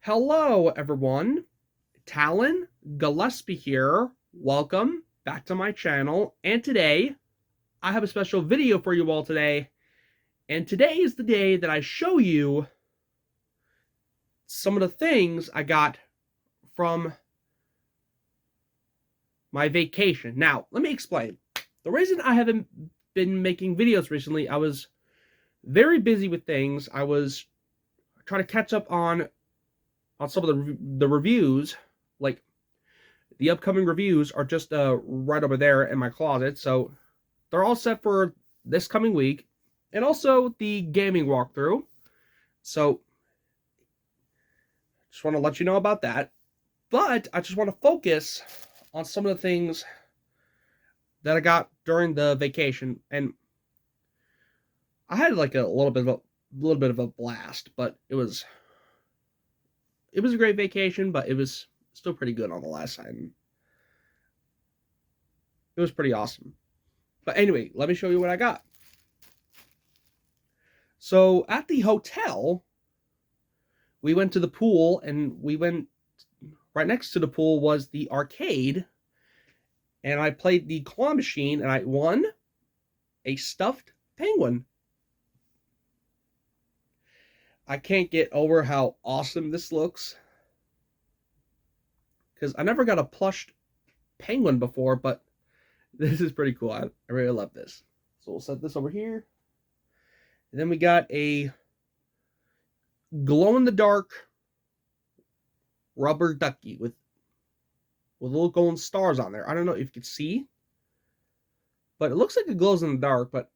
Hello, everyone. Talon Gillespie here. Welcome back to my channel. And today, I have a special video for you all today. And today is the day that I show you some of the things I got from my vacation. Now, let me explain. The reason I haven't been making videos recently, I was very busy with things. I was trying to catch up on some of the reviews. Like, the upcoming reviews are just right over there in my closet, so they're all set for this coming week, and also the gaming walkthrough. So just want to let you know about that. But I just want to focus on some of the things that I got during the vacation, and I had like a little bit of a blast. But it was a great vacation, but it was still pretty good on the last side. It was pretty awesome. But anyway, let me show you what I got. So at the hotel, we went to the pool, and we went right next to the pool was the arcade, and I played the claw machine, and I won a stuffed penguin. I can't get over how awesome this looks, because I never got a plushed penguin before, but this is pretty cool. I really love this. So we'll set this over here. And then we got a glow-in-the-dark rubber ducky with little golden stars on there. I don't know if you can see, but it looks like it glows in the dark, but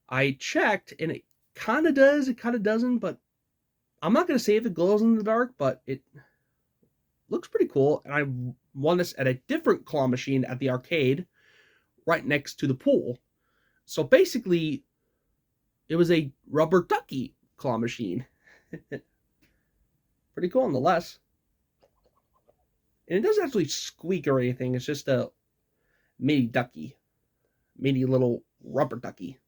I checked, and it kind of does, it kind of doesn't, but I'm not going to say if it glows in the dark, but it looks pretty cool. And I won this at a different claw machine at the arcade right next to the pool. So basically, it was a rubber ducky claw machine. Pretty cool nonetheless. And it doesn't actually squeak or anything. It's just a mini ducky. Mini little rubber ducky.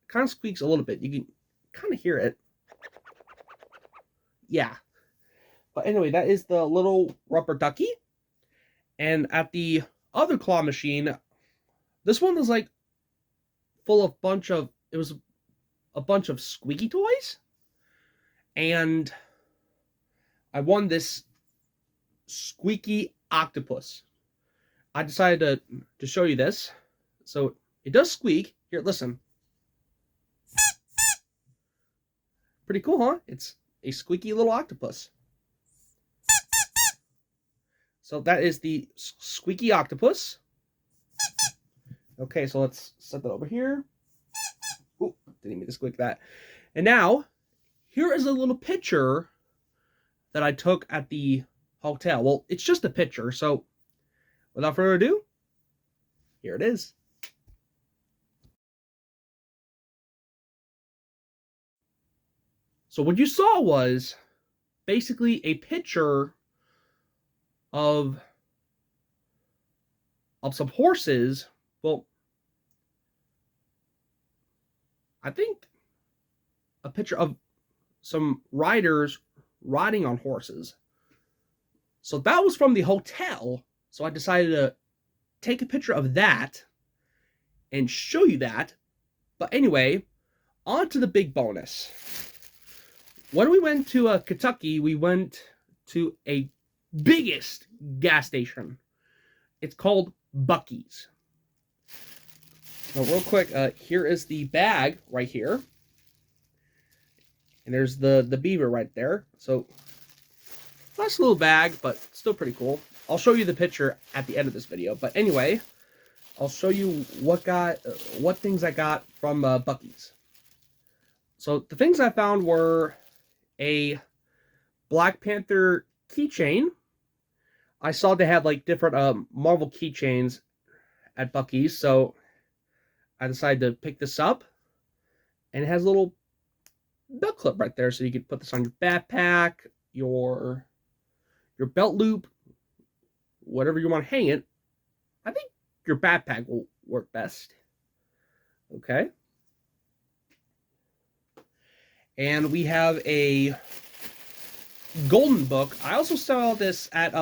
Kind of squeaks a little bit. You can kind of hear it. Yeah. But anyway, that is the little rubber ducky. And at the other claw machine, this one was like full of it was a bunch of squeaky toys. And I won this squeaky octopus. I decided to show you this. So it does squeak. Here, listen. Pretty cool, huh? It's a squeaky little octopus. So that is the squeaky octopus. Okay, so let's set that over here. Ooh, didn't mean to squeak that. And now, here is a little picture that I took at the hotel. Well, it's just a picture, so without further ado, here it is. So what you saw was basically a picture of some horses. Well, I think a picture of some riders riding on horses. So that was from the hotel. So I decided to take a picture of that and show you that. But anyway, on to the big bonus. When we went to Kentucky, we went to a biggest gas station. It's called Buc-ee's. So real quick, here is the bag right here. And there's the beaver right there. So, nice little bag, but still pretty cool. I'll show you the picture at the end of this video. But anyway, I'll show you what things I got from Buc-ee's. So the things I found were a Black Panther keychain. I saw they had like different Marvel keychains at Buc-ee's, so I decided to pick this up. And it has a little belt clip right there, so you could put this on your backpack, your belt loop, whatever you want to hang it. I think your backpack will work best. Okay. And we have a Golden Book. I also saw this at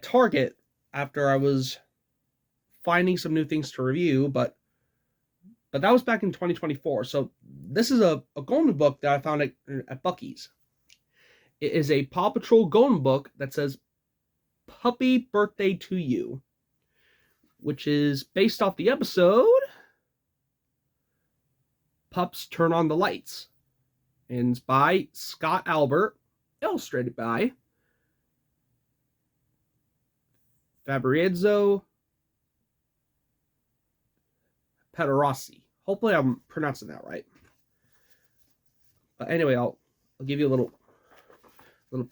Target after I was finding some new things to review, but that was back in 2024. So this is a Golden Book that I found at Buc-ee's. It is a Paw Patrol Golden Book that says Puppy Birthday to You, which is based off the episode Pups Turn on the Lights. And it's by Scott Albert, illustrated by Fabrizio Pederossi. Hopefully I'm pronouncing that right. But anyway, I'll give you a little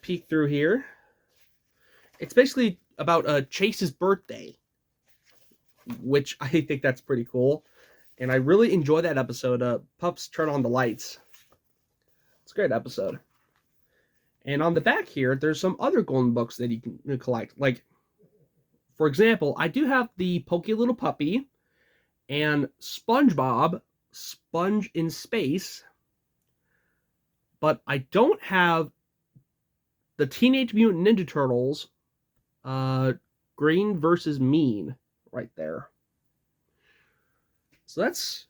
peek through here. It's basically about Chase's birthday, which I think that's pretty cool. And I really enjoy that episode, Pups Turn on the Lights. It's a great episode. And on the back here, there's some other Golden Books that you can collect. Like, for example, I do have the Pokey Little Puppy and SpongeBob, Sponge in Space. But I don't have the Teenage Mutant Ninja Turtles, Green versus Mean, right there. So that's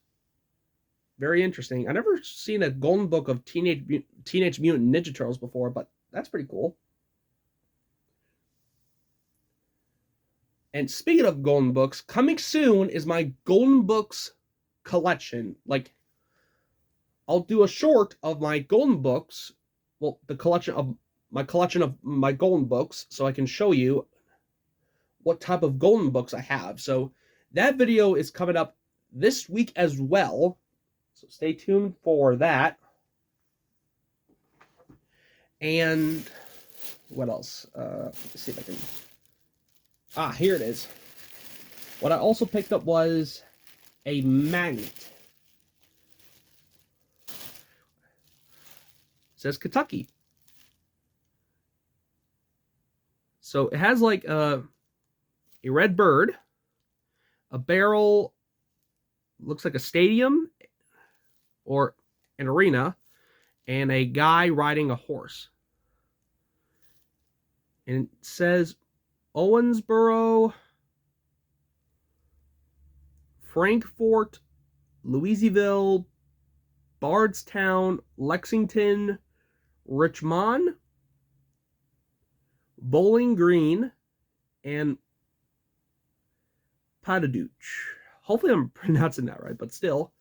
very interesting. I've never seen a Golden Book of Teenage Mutant Ninja Turtles before, but that's pretty cool. And speaking of Golden Books, coming soon is my Golden Books collection. Like, I'll do a short of my Golden Books, well, the collection of my Golden Books, so I can show you what type of Golden Books I have. So that video is coming up this week as well. So stay tuned for that. And what else? Let's see if I can... Ah, here it is. What I also picked up was a magnet. It says Kentucky. So it has like a red bird, a barrel, looks like a stadium or an arena, and a guy riding a horse. And it says Owensboro, Frankfort, Louisville, Bardstown, Lexington, Richmond, Bowling Green, and Padadouch. Hopefully I'm pronouncing that right, but still,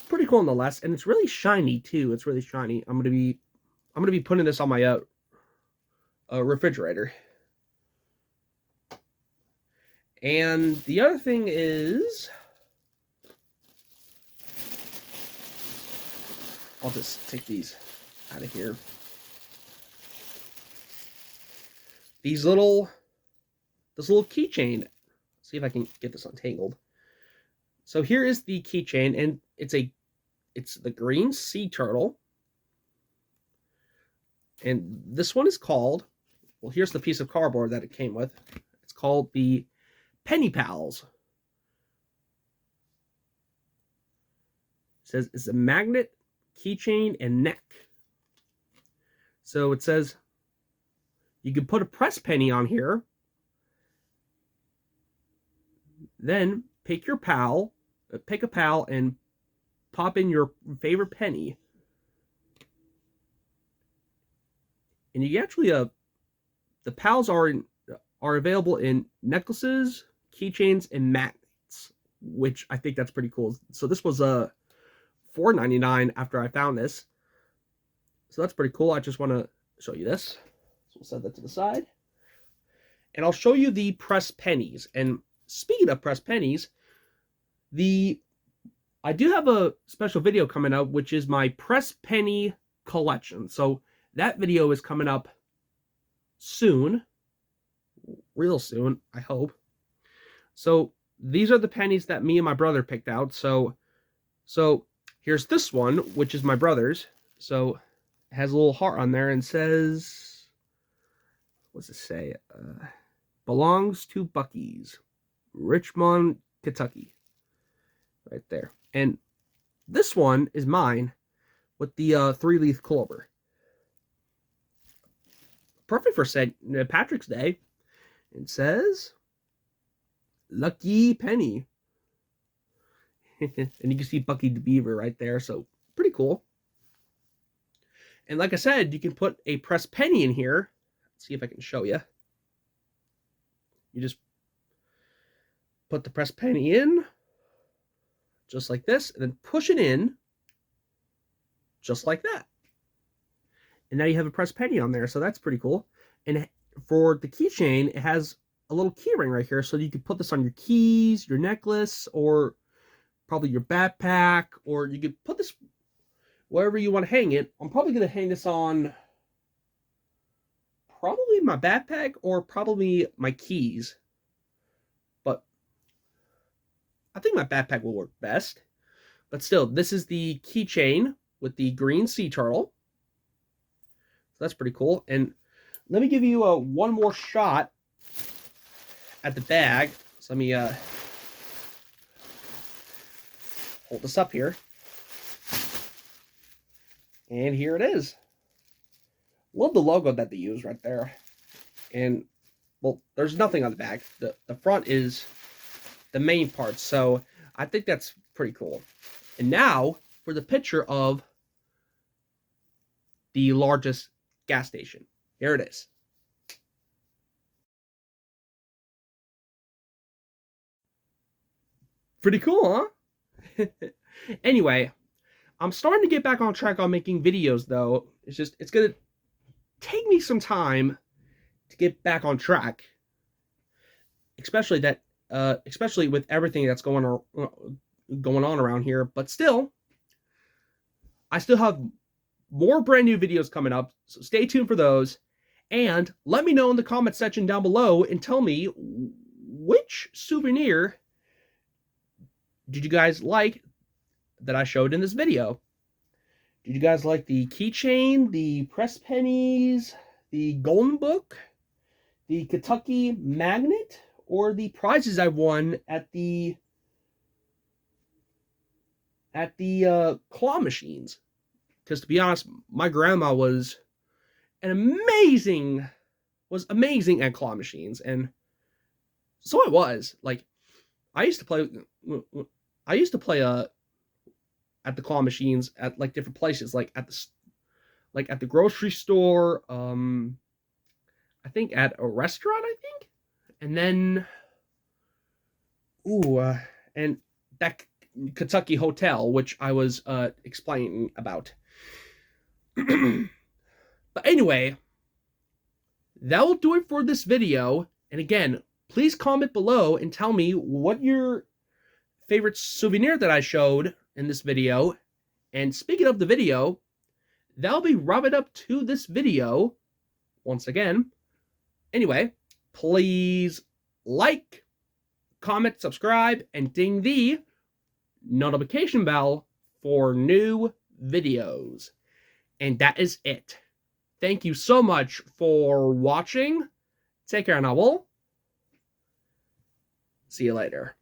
pretty cool nonetheless. And it's really shiny too. It's really shiny. I'm gonna be putting this on my refrigerator. And the other thing is, I'll just take these out of here. This little keychain. See if I can get this untangled. So here is the keychain, and it's the green sea turtle. And this one is called, well, here's the piece of cardboard that it came with. It's called the Penny Pals. It says it's a magnet, keychain, and neck. So it says you can put a press penny on here. Then pick a pal, and pop in your favorite penny. And you actually the pals are available in necklaces, keychains, and magnets, which I think that's pretty cool. So this was $4.99 after I found this. So that's pretty cool. I just want to show you this. So we'll set that to the side. And I'll show you the press pennies. And speaking of press pennies, I do have a special video coming up, which is my press penny collection. So that video is coming up soon. Real soon, I hope. So these are the pennies that me and my brother picked out. So here's this one, which is my brother's. So it has a little heart on there and says, what's it say? Belongs to Buc-ee's, Richmond, Kentucky. Right there. And this one is mine with the 3-leaf clover. perfect for St. Patrick's Day. It says, Lucky Penny. And you can see Buc-ee the Beaver right there, so pretty cool. And like I said, you can put a pressed penny in here. Let's see if I can show you. You just put the pressed penny in, just like this, and then push it in, just like that. And now you have a pressed penny on there, so that's pretty cool. And for the keychain, it has a little key ring right here, so you can put this on your keys, your necklace, or probably your backpack, or you could put this wherever you want to hang it. I'm probably going to hang this on probably my backpack or probably my keys. But I think my backpack will work best. But still, this is the keychain with the green sea turtle. So that's pretty cool. And let me give you one more shot at the bag. So let me hold this up here. And here it is. Love the logo that they use right there. And, well, there's nothing on the back. The front is the main part. So I think that's pretty cool. And now for the picture of the largest gas station. Here it is. Pretty cool, huh? Anyway, I'm starting to get back on track on making videos, though. It's going to take me some time to get back on track. Especially with everything that's going on around here. But still, I still have more brand new videos coming up, so stay tuned for those. And let me know in the comment section down below and tell me which souvenir did you guys like that I showed in this video. Did you guys like the keychain, the pressed pennies, the golden book, the Kentucky magnet, or the prizes I won at the claw machines? Because to be honest, my grandma was amazing at claw machines, and so I was. Like, I used to play at the claw machines at like different places, like at the grocery store, I think at a restaurant, I think, and then and that Kentucky hotel, which I was explaining about. But anyway, that will do it for this video. And again, please comment below and tell me what your favorite souvenir that I showed in this video. And speaking of the video, that'll be wrapping up to this video once again. Anyway, please like, comment, subscribe, and ding the notification bell for new videos. And that is it. Thank you so much for watching. Take care, and I will see you later.